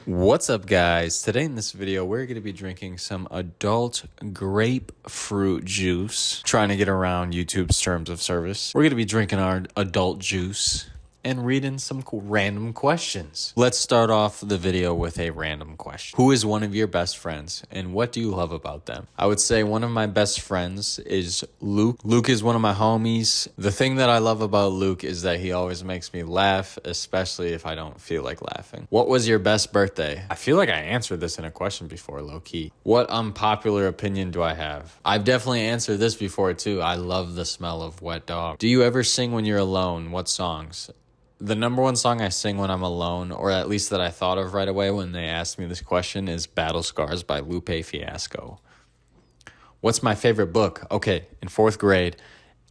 What's up, guys? Today in this video, we're going to be drinking some adult grapefruit juice, trying to get around YouTube's terms of service. We're going to be drinking our adult juice and reading some random questions. Let's start off the video with a random question. Who is one of your best friends and what do you love about them? I would say one of my best friends is Luke. Luke is one of my homies. The thing that I love about Luke is that he always makes me laugh, especially if I don't feel like laughing. What was your best birthday? I feel like I answered this in a question before, low-key. What unpopular opinion do I have? I've definitely answered this before too. I love the smell of wet dog. Do you ever sing when you're alone? What songs? The number one song I sing when I'm alone, or at least that I thought of right away when they asked me this question, is Battle Scars by Lupe Fiasco. What's my favorite book? Okay, in 4th grade,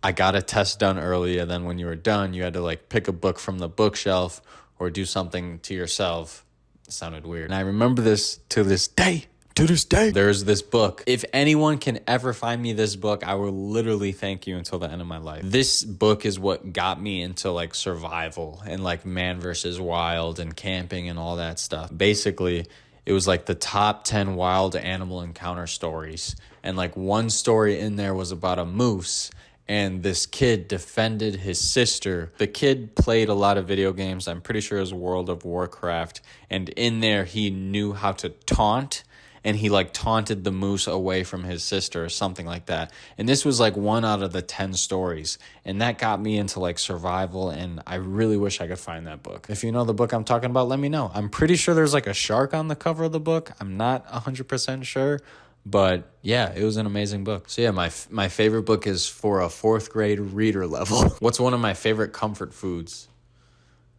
I got a test done earlier. Then when you were done, you had to pick a book from the bookshelf or do something to yourself. It sounded weird. And I remember this to this day. There's this book. If anyone can ever find me this book, I will literally thank you until the end of my life. This book is what got me into survival and man versus wild and camping and all that stuff. Basically, it was the top 10 wild animal encounter stories. And one story in there was about a moose. And this kid defended his sister. The kid played a lot of video games. I'm pretty sure it was World of Warcraft. And in there, he knew how to taunt. And he taunted the moose away from his sister or something like that. And this was 1 out of the 10 stories. And that got me into survival. And I really wish I could find that book. If you know the book I'm talking about, let me know. I'm pretty sure there's a shark on the cover of the book. I'm not 100% sure. But yeah, it was an amazing book. So yeah, my favorite book is for a 4th grade reader level. What's one of my favorite comfort foods?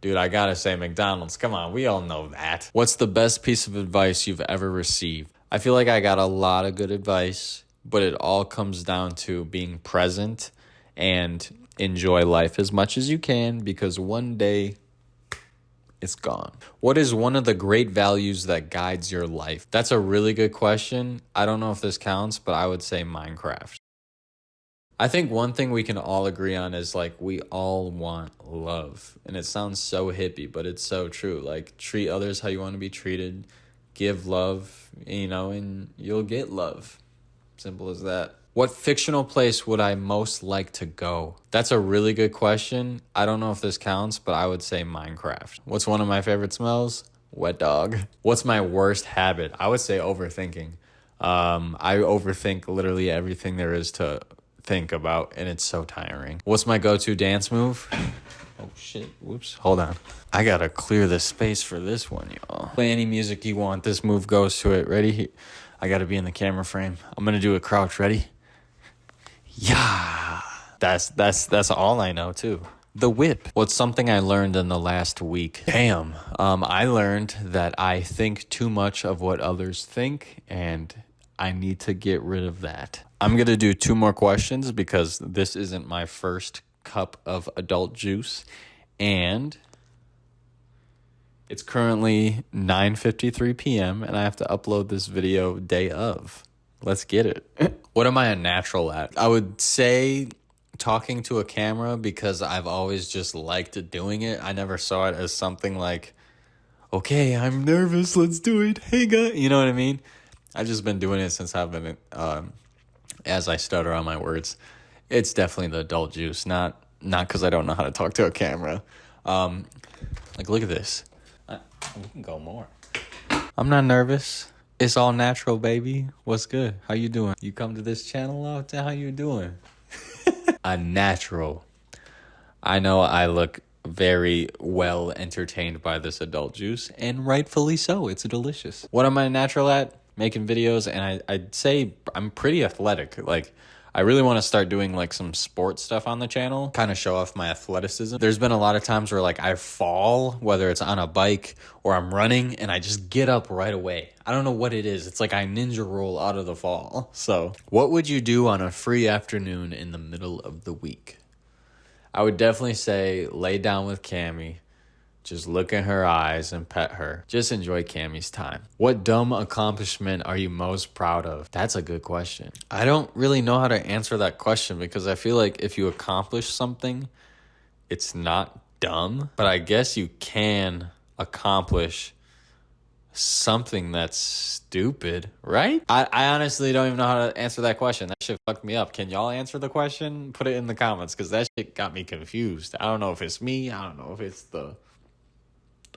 Dude, I gotta say McDonald's. Come on, we all know that. What's the best piece of advice you've ever received? I feel like I got a lot of good advice, but it all comes down to being present and enjoy life as much as you can because one day it's gone. What is one of the great values that guides your life? That's a really good question. I don't know if this counts, but I would say Minecraft. I think one thing we can all agree on is we all want love. And it sounds so hippie, but it's so true. Treat others how you want to be treated. Give love, and you'll get love. Simple as that. What fictional place would I most like to go? That's a really good question. I don't know if this counts, but I would say Minecraft. What's one of my favorite smells? Wet dog. What's my worst habit? I would say overthinking. I overthink literally everything there is to think about, and it's so tiring. What's my go-to dance move? Oh shit, whoops, hold on. I gotta clear the space for this one, y'all. Play any music you want, this move goes to it. Ready? I gotta be in the camera frame. I'm gonna do a crouch, ready? Yeah, that's all I know too. The whip. What's something I learned in the last week? Damn, I learned that I think too much of what others think, and I need to get rid of that. I'm going to do 2 more questions because this isn't my first cup of adult juice. And it's currently 9:53 p.m. and I have to upload this video day of. Let's get it. What am I a natural at? I would say talking to a camera because I've always just liked doing it. I never saw it as something okay, I'm nervous, let's do it. Hey, guys. You know what I mean? I've just been doing it since I've been, as I stutter on my words. It's definitely the adult juice, not because I don't know how to talk to a camera. Look at this. We can go more. I'm not nervous. It's all natural, baby. What's good? How you doing? You come to this channel often? How you doing? A natural. I know I look very well entertained by this adult juice, and rightfully so. It's delicious. What am I natural at? Making videos, and I'd say I'm pretty athletic. I really want to start doing some sports stuff on the channel, kind of show off my athleticism. There's been a lot of times where I fall, whether it's on a bike or I'm running, and I just get up right away. I don't know what it is. It's I ninja roll out of the fall. So what would you do on a free afternoon in the middle of the week? I would definitely say lay down with Kami. Just look in her eyes and pet her. Just enjoy Kami's time. What dumb accomplishment are you most proud of? That's a good question. I don't really know how to answer that question because I feel like if you accomplish something, it's not dumb. But I guess you can accomplish something that's stupid, right? I honestly don't even know how to answer that question. That shit fucked me up. Can y'all answer the question? Put it in the comments, because that shit got me confused. I don't know if it's me. I don't know if it's the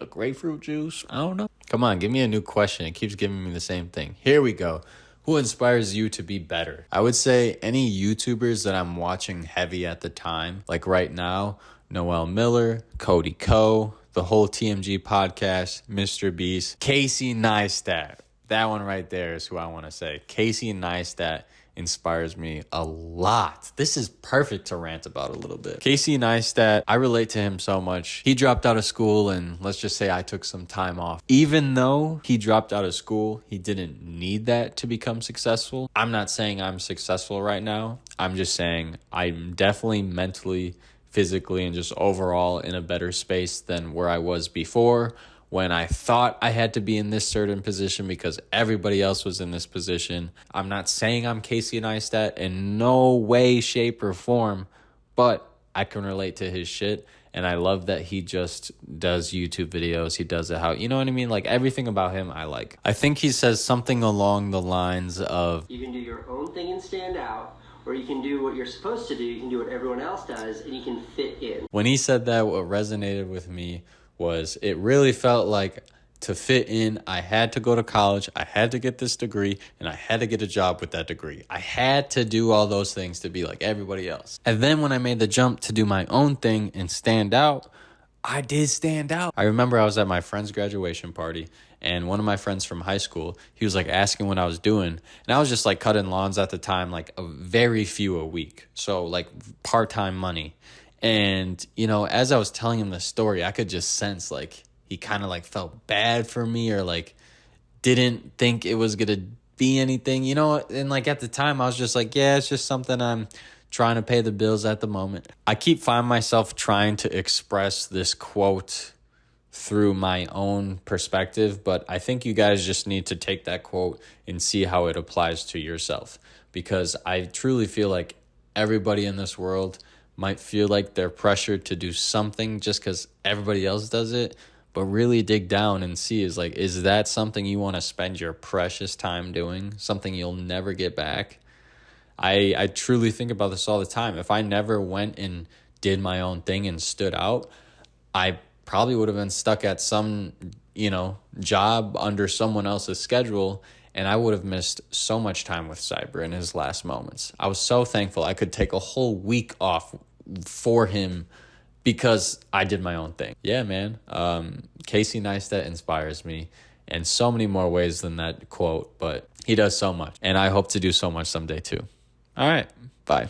grapefruit juice. I don't know. Come on, give me a new question. It keeps giving me the same thing. Here we go. Who inspires you to be better? I would say any YouTubers that I'm watching heavy at the time, like right now, Noel Miller, Cody Ko, the whole TMG podcast, Mr. Beast, Casey Neistat. That one right there is who I want to say. Casey Neistat inspires me a lot. This is perfect to rant about a little bit. Casey Neistat, I relate to him so much. He dropped out of school, and let's just say I took some time off. Even though he dropped out of school, he didn't need that to become successful. I'm not saying I'm successful right now. I'm just saying I'm definitely mentally, physically, and just overall in a better space than where I was before, when I thought I had to be in this certain position because everybody else was in this position. I'm not saying I'm Casey Neistat in no way, shape, or form, but I can relate to his shit, and I love that he just does YouTube videos. He does it how, you know what I mean? Like, everything about him I like. I think he says something along the lines of, you can do your own thing and stand out, or you can do what you're supposed to do, you can do what everyone else does, and you can fit in. When he said that, what resonated with me was it really felt like to fit in, I had to go to college, I had to get this degree, and I had to get a job with that degree. I had to do all those things to be like everybody else. And then when I made the jump to do my own thing and stand out, I did stand out. I remember I was at my friend's graduation party, and one of my friends from high school, he was like asking what I was doing. And I was just like cutting lawns at the time, like a very few a week. So like part-time money. And, you know, as I was telling him the story, I could just sense like he kind of like felt bad for me, or like didn't think it was going to be anything, you know. And like at the time I was just like, yeah, it's just something I'm trying to pay the bills at the moment. I keep finding myself trying to express this quote through my own perspective, but I think you guys just need to take that quote and see how it applies to yourself, because I truly feel like everybody in this world might feel like they're pressured to do something just because everybody else does it, but really dig down and see is that something you want to spend your precious time doing, something you'll never get back? I truly think about this all the time. If I never went and did my own thing and stood out, I probably would have been stuck at some, you know, job under someone else's schedule, and I would have missed so much time with Cyber in his last moments. I was so thankful I could take a whole week off for him because I did my own thing. Yeah, man. Casey Neistat inspires me in so many more ways than that quote, but he does so much, and I hope to do so much someday too. All right, bye.